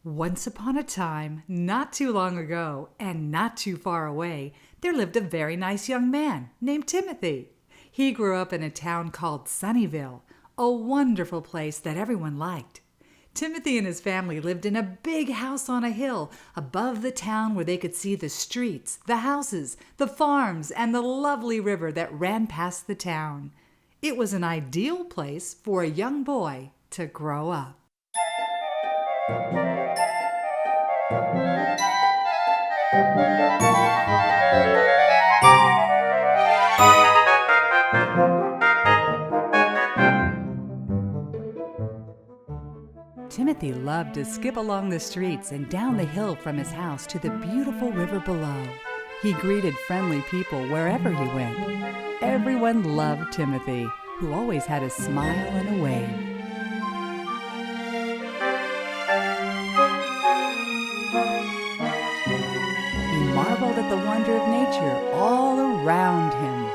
Once upon a time, not too long ago, and not too far away, there lived a very nice young man named Timothy. He grew up in a town called Sunnyvale, a wonderful place that everyone liked. Timothy and his family lived in a big house on a hill above the town where they could see the streets, the houses, the farms, and the lovely river that ran past the town. It was an ideal place for a young boy to grow up. Timothy loved to skip along the streets and down the hill from his house to the beautiful river below. He greeted friendly people wherever he went. Everyone loved Timothy, who always had a smile and a wave. He marveled at the wonder of nature all around him.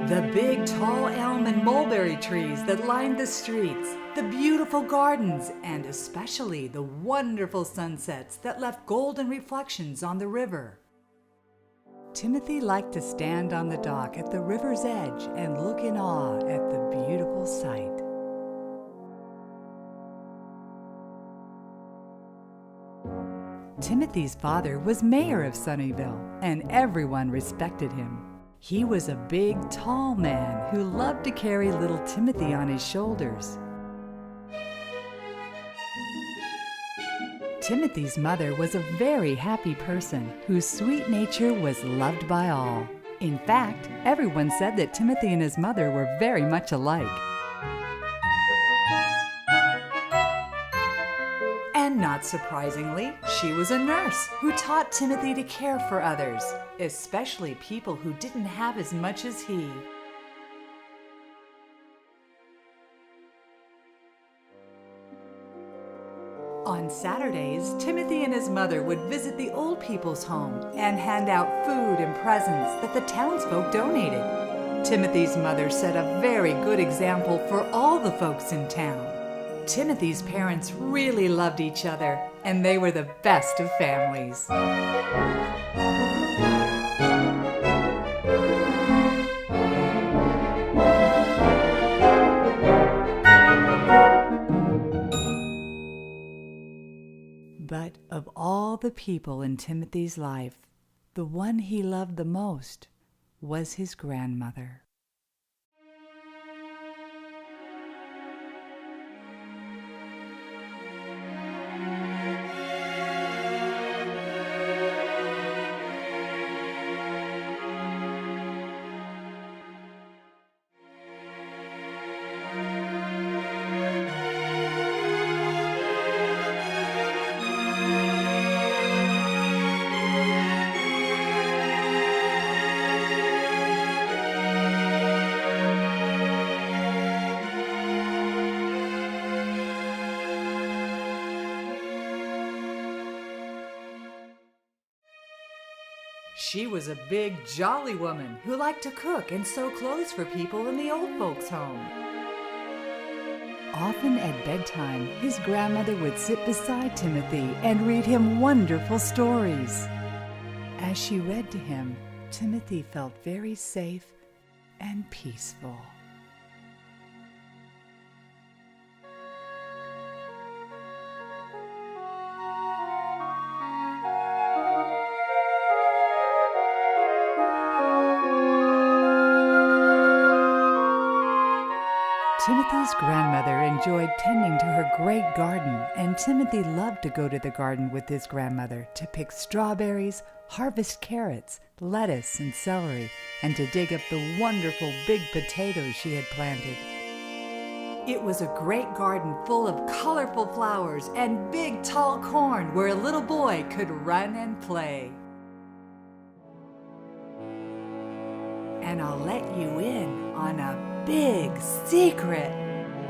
The big tall elm and mulberry trees that lined the streets, the beautiful gardens, and especially the wonderful sunsets that left golden reflections on the river. Timothy liked to stand on the dock at the river's edge and look in awe at the beautiful sight. Timothy's father was mayor of Sunnyvale, and everyone respected him. He was a big, tall man who loved to carry little Timothy on his shoulders. Timothy's mother was a very happy person whose sweet nature was loved by all. In fact, everyone said that Timothy and his mother were very much alike. And not surprisingly, she was a nurse who taught Timothy to care for others, especially people who didn't have as much as he. On Saturdays, Timothy and his mother would visit the old people's home and hand out food and presents that the townsfolk donated. Timothy's mother set a very good example for all the folks in town. Timothy's parents really loved each other, and they were the best of families. But of all the people in Timothy's life, the one he loved the most was his grandmother. She was a big, jolly woman who liked to cook and sew clothes for people in the old folks' home. Often at bedtime, his grandmother would sit beside Timothy and read him wonderful stories. As she read to him, Timothy felt very safe and peaceful. Timothy's grandmother enjoyed tending to her great garden, and Timothy loved to go to the garden with his grandmother to pick strawberries, harvest carrots, lettuce, and celery, and to dig up the wonderful big potatoes she had planted. It was a great garden full of colorful flowers and big tall corn where a little boy could run and play. And I'll let you in on a big secret.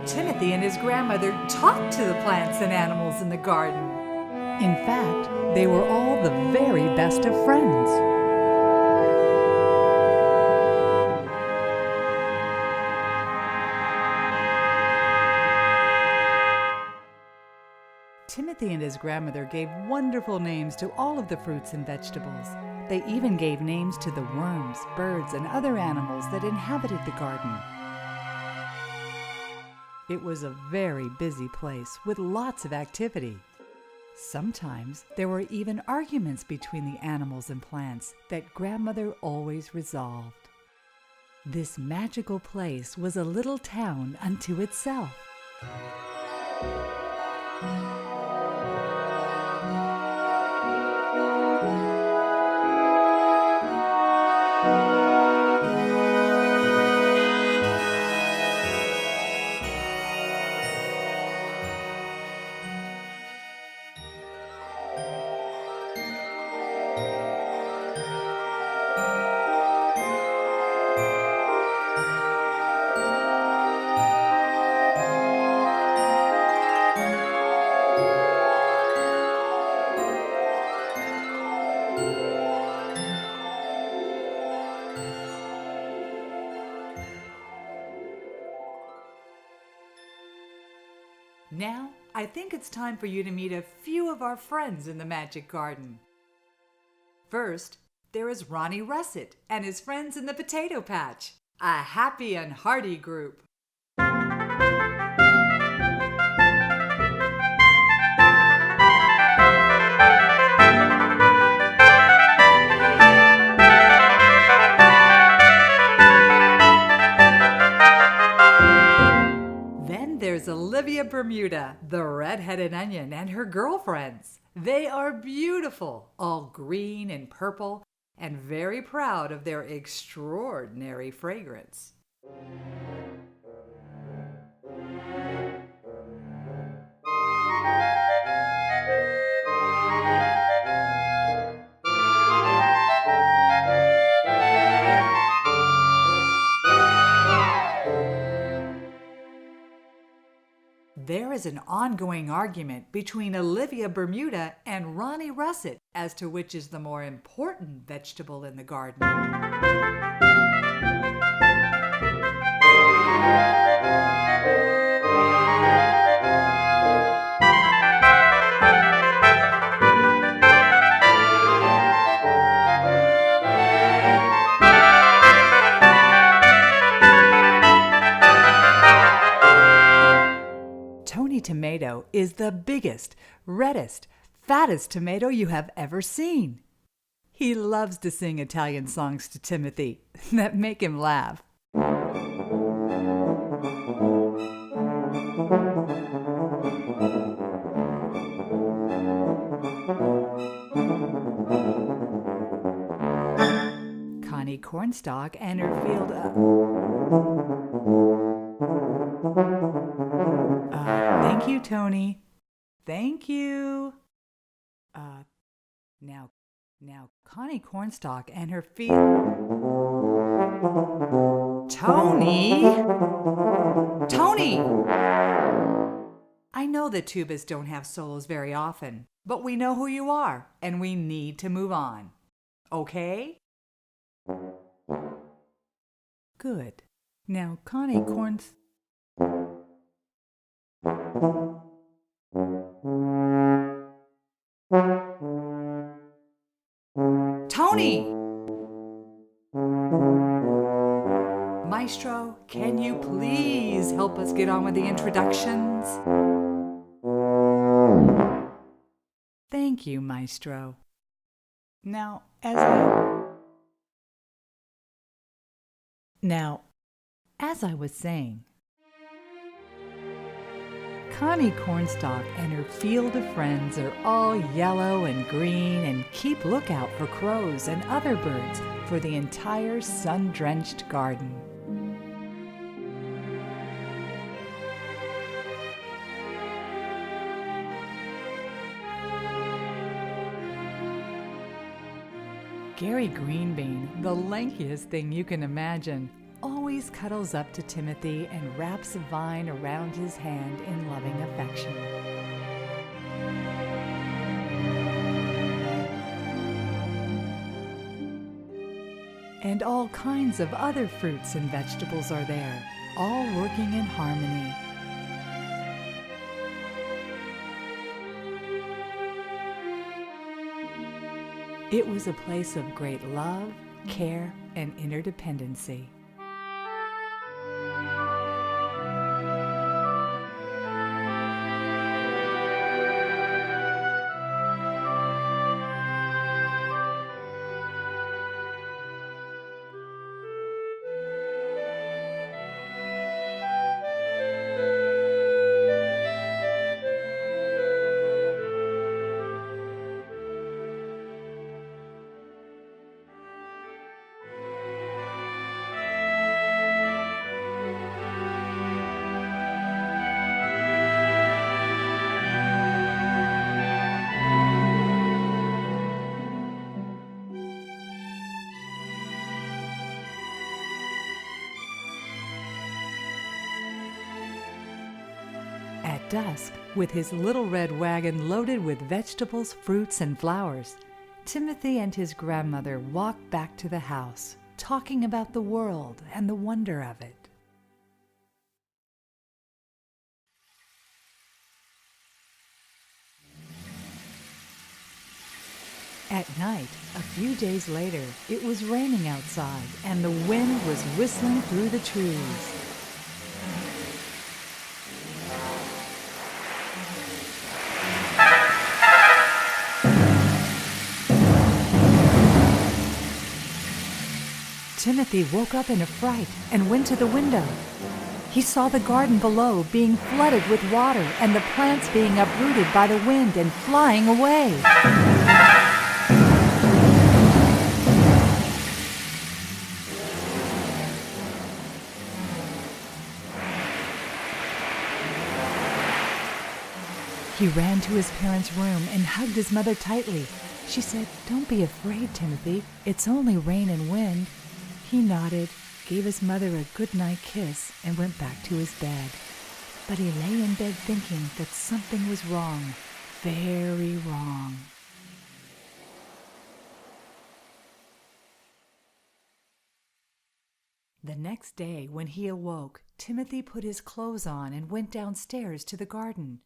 Timothy and his grandmother talked to the plants and animals in the garden. In fact, they were all the very best of friends. Timothy and his grandmother gave wonderful names to all of the fruits and vegetables. They even gave names to the worms, birds, and other animals that inhabited the garden. It was a very busy place with lots of activity. Sometimes there were even arguments between the animals and plants that Grandmother always resolved. This magical place was a little town unto itself. Now, I think it's time for you to meet a few of our friends in the Magic Garden. First, there is Ronnie Russet and his friends in the Potato Patch, a happy and hearty group. There's Olivia Bermuda, the red-headed onion, and her girlfriends. They are beautiful, all green and purple, and very proud of their extraordinary fragrance. There is an ongoing argument between Olivia Bermuda and Ronnie Russet as to which is the more important vegetable in the garden. Tomato is the biggest, reddest, fattest tomato you have ever seen. He loves to sing Italian songs to Timothy that make him laugh. Connie Cornstalk and her field thank you, Tony. Thank you. Now, Connie Cornstalk and her feet. Tony! Tony! I know that tubas don't have solos very often, but we know who you are, and we need to move on. Okay? Good. Now, Connie Tony! Maestro, can you please help us get on with the introductions? Thank you, Maestro. Now, as I was saying, Connie Cornstalk and her field of friends are all yellow and green and keep lookout for crows and other birds for the entire sun-drenched garden. Gary Greenbean, the lankiest thing you can imagine, always always cuddles up to Timothy and wraps a vine around his hand in loving affection. And all kinds of other fruits and vegetables are there, all working in harmony. It was a place of great love, care, and interdependency. At dusk, with his little red wagon loaded with vegetables, fruits, and flowers, Timothy and his grandmother walked back to the house, talking about the world and the wonder of it. At night, a few days later, it was raining outside and the wind was whistling through the trees. Timothy woke up in a fright and went to the window. He saw the garden below being flooded with water and the plants being uprooted by the wind and flying away. He ran to his parents' room and hugged his mother tightly. She said, "Don't be afraid, Timothy. It's only rain and wind." He nodded, gave his mother a good-night kiss, and went back to his bed. But he lay in bed thinking that something was wrong, very wrong. The next day, when he awoke, Timothy put his clothes on and went downstairs to the garden.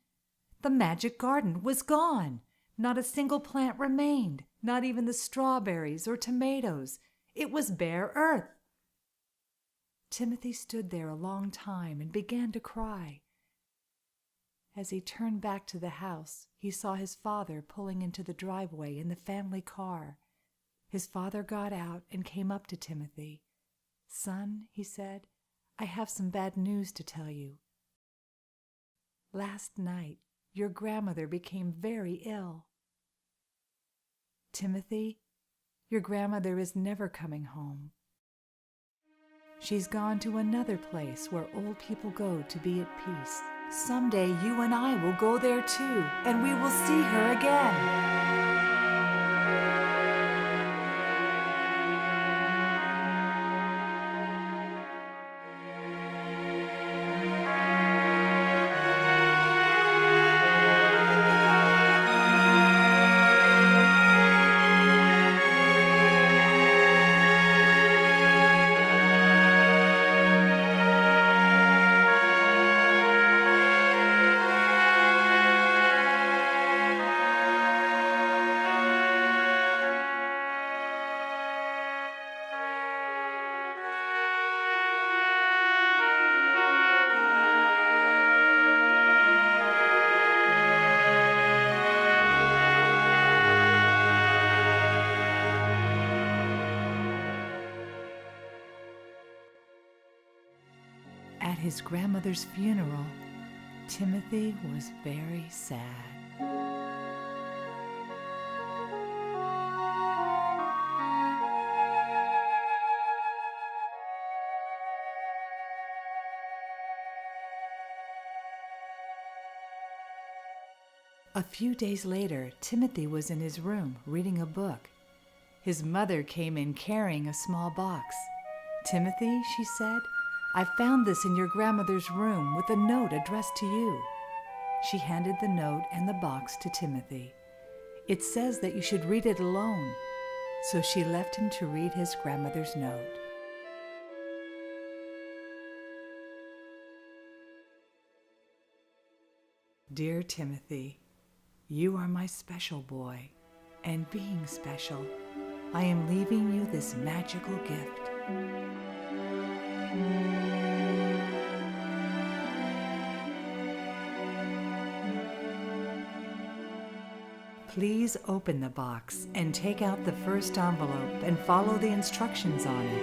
The magic garden was gone. Not a single plant remained, not even the strawberries or tomatoes. It was bare earth. Timothy stood there a long time and began to cry. As he turned back to the house, he saw his father pulling into the driveway in the family car. His father got out and came up to Timothy. "Son," he said, "I have some bad news to tell you. Last night, your grandmother became very ill. Timothy, your grandmother is never coming home. She's gone to another place where old people go to be at peace. Someday you and I will go there too, and we will see her again." At his grandmother's funeral, Timothy was very sad. A few days later, Timothy was in his room reading a book. His mother came in carrying a small box. "Timothy," she said, I found this in your grandmother's room with a note addressed to you." She handed the note and the box to Timothy. "It says that you should read it alone." So she left him to read his grandmother's note. Dear Timothy, you are my special boy, and being special, I am leaving you this magical gift. Please open the box and take out the first envelope and follow the instructions on it.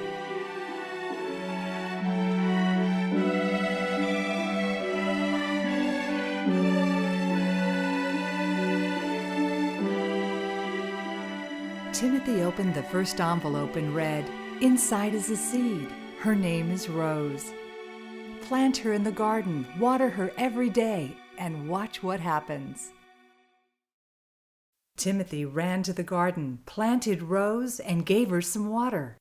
Timothy opened the first envelope and read, "Inside is a seed. Her name is Rose. Plant her in the garden, water her every day, and watch what happens." Timothy ran to the garden, planted Rose, and gave her some water.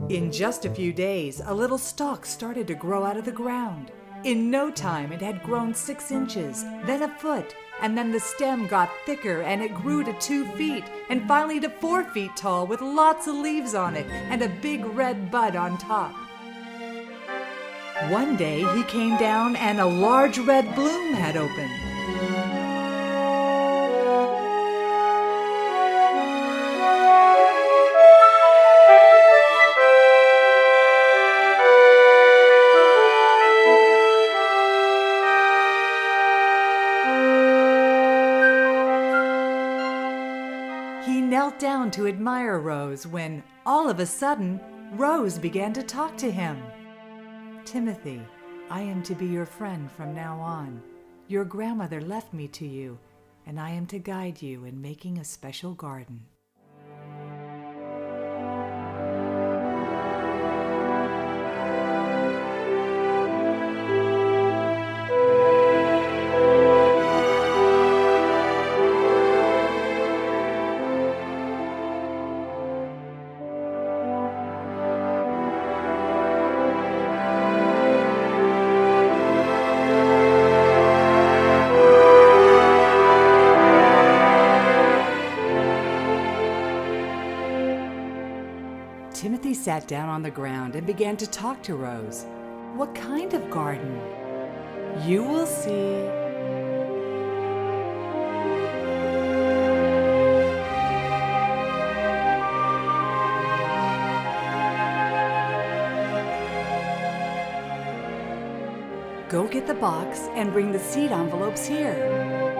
In just a few days, a little stalk started to grow out of the ground. In no time, it had grown 6 inches, then a foot, and then the stem got thicker and it grew to 2 feet, and finally to 4 feet tall with lots of leaves on it and a big red bud on top. One day he came down and a large red bloom had opened. He knelt down to admire Rose when, all of a sudden, Rose began to talk to him. "Timothy, I am to be your friend from now on. Your grandmother left me to you, and I am to guide you in making a special garden." Timothy sat down on the ground and began to talk to Rose. "What kind of garden?" "You will see." "Go get the box and bring the seed envelopes here."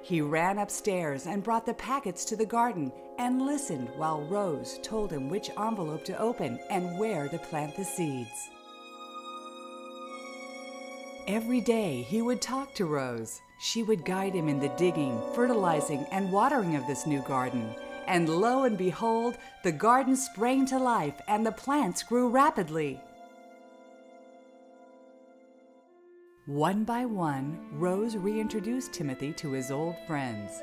He ran upstairs and brought the packets to the garden and listened while Rose told him which envelope to open and where to plant the seeds. Every day he would talk to Rose. She would guide him in the digging, fertilizing, and watering of this new garden. And lo and behold, the garden sprang to life and the plants grew rapidly. One by one, Rose reintroduced Timothy to his old friends.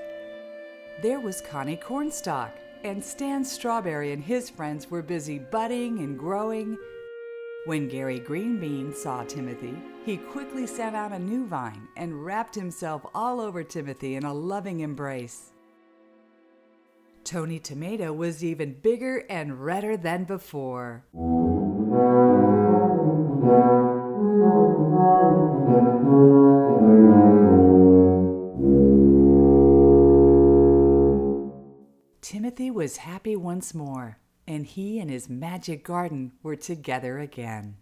There was Connie Cornstalk, and Stan Strawberry and his friends were busy budding and growing. When Gary Greenbean saw Timothy, he quickly sent out a new vine and wrapped himself all over Timothy in a loving embrace. Tony Tomato was even bigger and redder than before. Timothy was happy once more, and he and his magic garden were together again.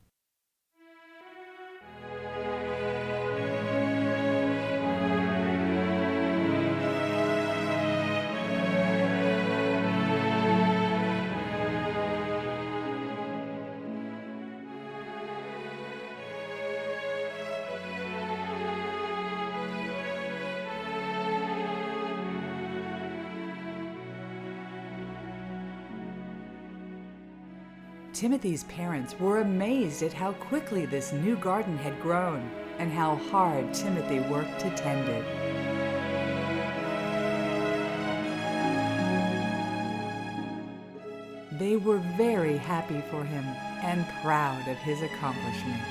Timothy's parents were amazed at how quickly this new garden had grown and how hard Timothy worked to tend it. They were very happy for him and proud of his accomplishment.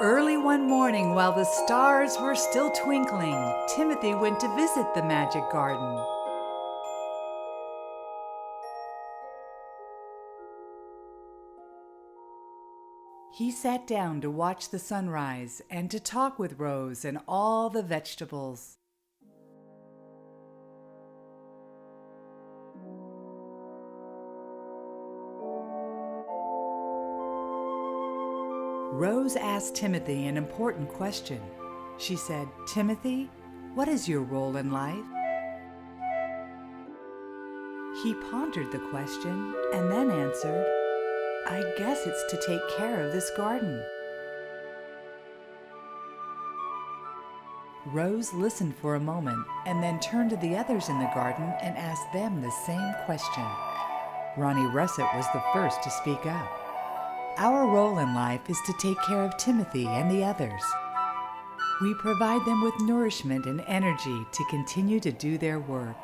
Early one morning, while the stars were still twinkling, Timothy went to visit the magic garden. He sat down to watch the sunrise and to talk with Rose and all the vegetables. Rose asked Timothy an important question. She said, "Timothy, what is your role in life?" He pondered the question and then answered, "I guess it's to take care of this garden." Rose listened for a moment and then turned to the others in the garden and asked them the same question. Ronnie Russet was the first to speak up. Our role in life is to take care of Timothy and the others. We provide them with nourishment and energy to continue to do their work.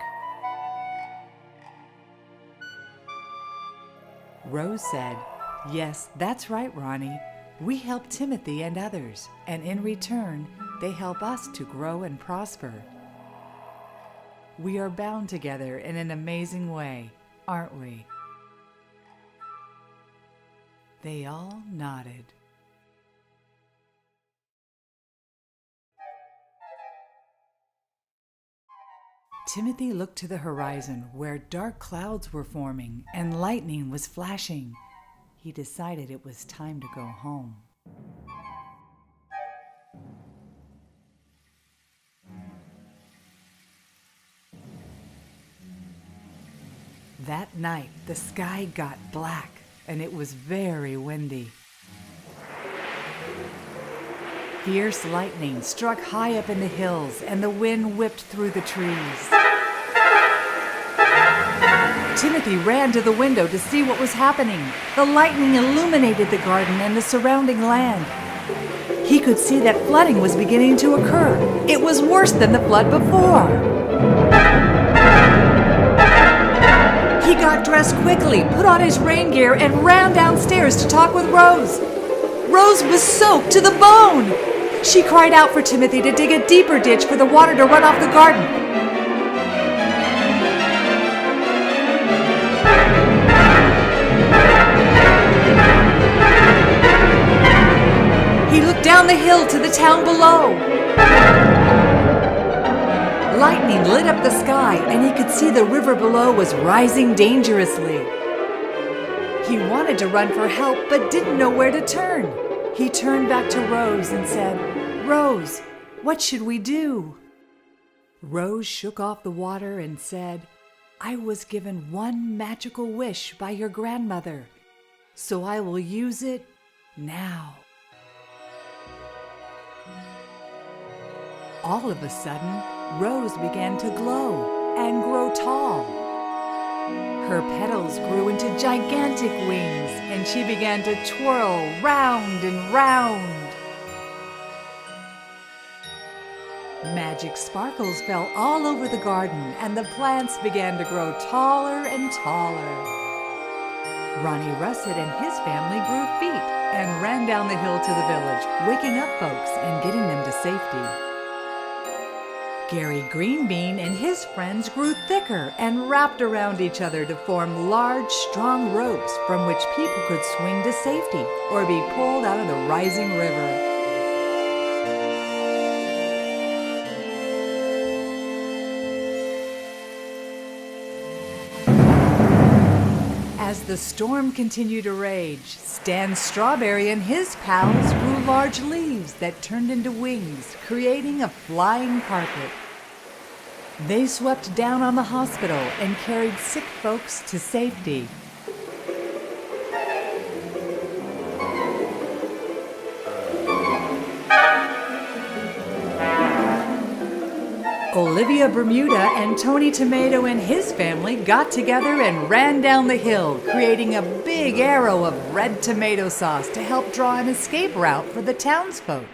Rose said, "Yes, that's right, Ronnie. We help Timothy and others, and in return, they help us to grow and prosper. We are bound together in an amazing way, aren't we?" They all nodded. Timothy looked to the horizon where dark clouds were forming and lightning was flashing. He decided it was time to go home. That night, the sky got black and it was very windy. Fierce lightning struck high up in the hills and the wind whipped through the trees. Timothy ran to the window to see what was happening. The lightning illuminated the garden and the surrounding land. He could see that flooding was beginning to occur. It was worse than the flood before. He got dressed quickly, put on his rain gear, and ran downstairs to talk with Rose. Rose was soaked to the bone. She cried out for Timothy to dig a deeper ditch for the water to run off the garden. He looked down the hill to the town below. Lightning lit up the sky, and he could see the river below was rising dangerously. He wanted to run for help, but didn't know where to turn. He turned back to Rose and said, "Rose, what should we do?" Rose shook off the water and said, I was given one magical wish by your grandmother, so I will use it now. All of a sudden, Rose began to glow and grow tall. Her petals grew into gigantic wings, and she began to twirl round and round. Magic sparkles fell all over the garden, and the plants began to grow taller and taller. Ronnie Russet and his family grew feet and ran down the hill to the village, waking up folks and getting them to safety. Gary Greenbean and his friends grew thicker and wrapped around each other to form large, strong ropes from which people could swing to safety or be pulled out of the rising river. As the storm continued to rage, Stan Strawberry and his pals grew large leaves that turned into wings, creating a flying carpet. They swept down on the hospital and carried sick folks to safety. Olivia Bermuda and Tony Tomato and his family got together and ran down the hill, creating a big arrow of red tomato sauce to help draw an escape route for the townsfolk.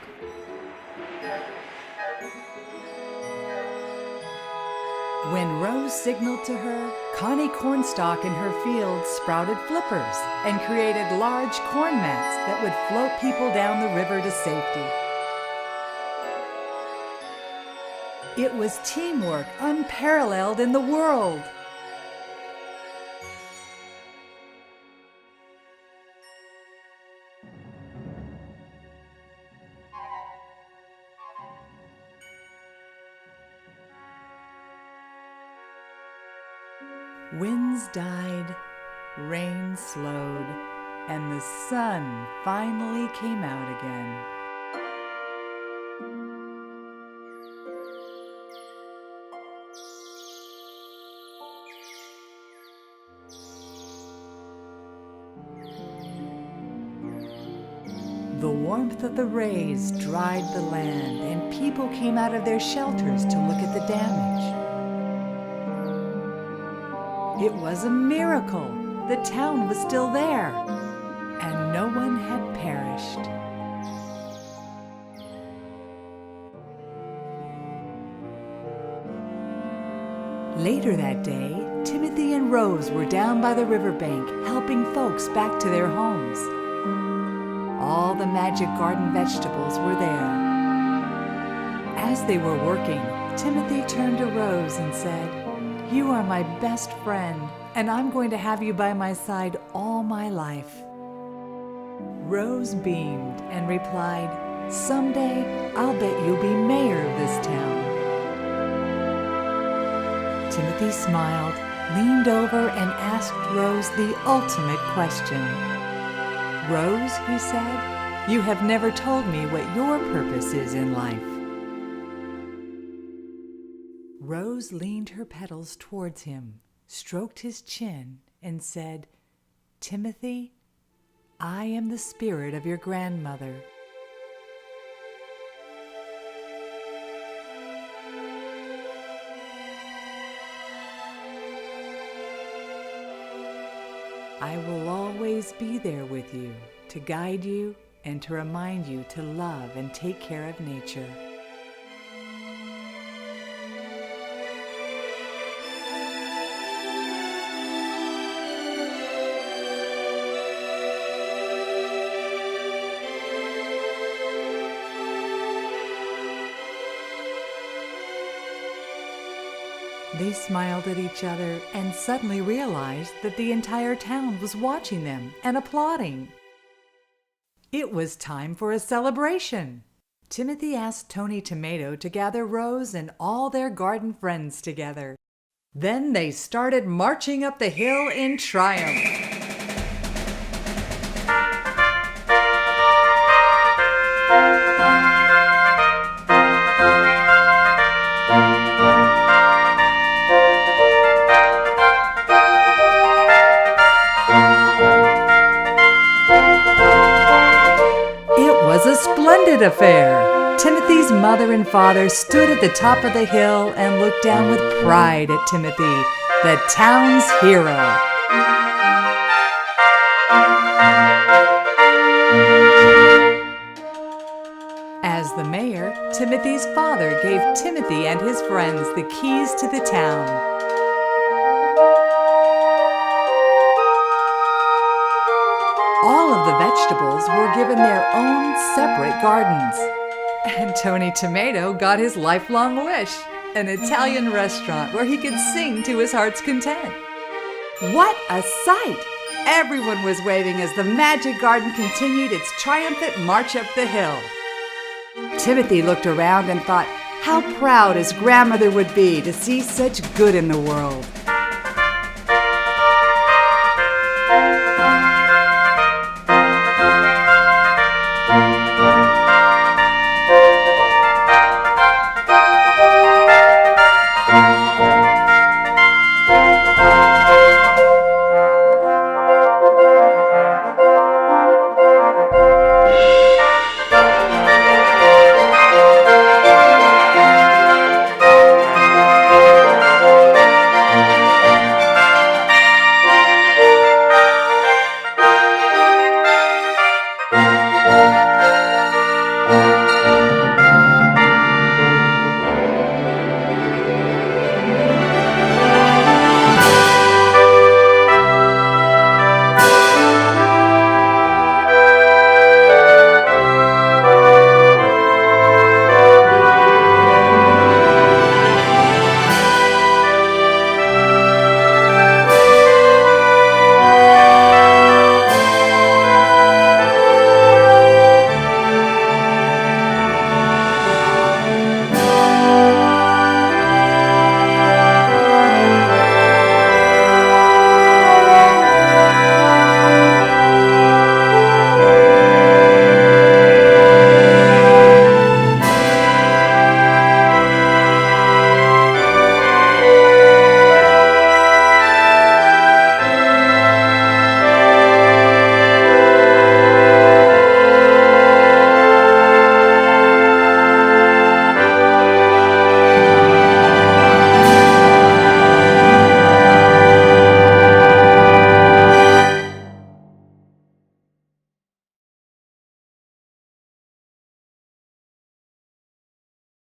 When Rose signaled to her, Connie Cornstalk in her field sprouted flippers and created large corn mats that would float people down the river to safety. It was teamwork unparalleled in the world. Winds died, rain slowed, and the sun finally came out again. The warmth of the rays dried the land, and people came out of their shelters to look at the damage. It was a miracle. The town was still there, and no one had perished. Later that day, Timothy and Rose were down by the riverbank helping folks back to their homes. All the magic garden vegetables were there. As they were working, Timothy turned to Rose and said, "You are my best friend, and I'm going to have you by my side all my life." Rose beamed and replied, "Someday I'll bet you'll be mayor of this town." Timothy smiled, leaned over, and asked Rose the ultimate question. "Rose," he said, "you have never told me what your purpose is in life." Rose leaned her petals towards him, stroked his chin, and said, "Timothy, I am the spirit of your grandmother." I will always be there with you, to guide you and to remind you to love and take care of nature. They smiled at each other and suddenly realized that the entire town was watching them and applauding. It was time for a celebration. Timothy asked Tony Tomato to gather Rose and all their garden friends together. Then they started marching up the hill in triumph. splendid affair. Timothy's mother and father stood at the top of the hill and looked down with pride at Timothy, the town's hero. As the mayor, Timothy's father gave Timothy and his friends the keys to the town. All of the vegetables were given their own separate gardens. And Tony Tomato got his lifelong wish, an Italian restaurant where he could sing to his heart's content. What a sight! Everyone was waving as the magic garden continued its triumphant march up the hill. Timothy looked around and thought how proud his grandmother would be to see such good in the world.